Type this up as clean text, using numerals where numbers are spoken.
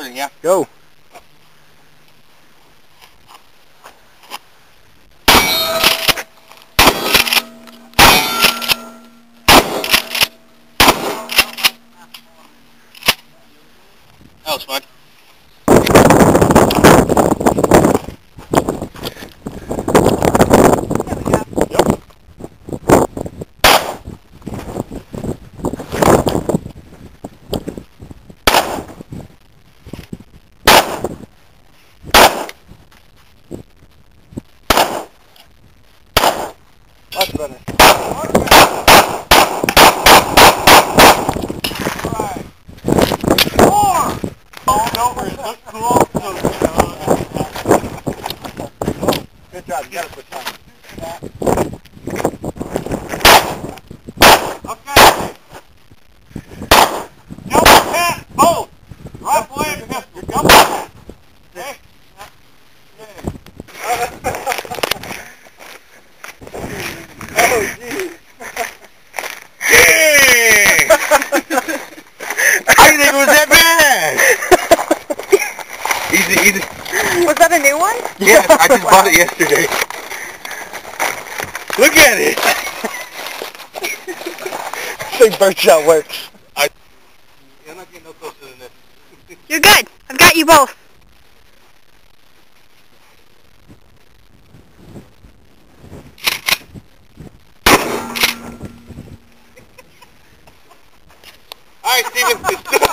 recording, yeah? Go. That was fun. Much better. Good job. You got it this time. Okay. Jump the cat, both. Rifle and pistol. Jump the cat. Okay? Oh, geez. Dang! I didn't think it was that bad. Easy. Was that a new one? Yes, I just bought it yesterday. Look at it. Big birdshot works. I'm not getting no closer than this. You're good. I've got you both. All right, Steven.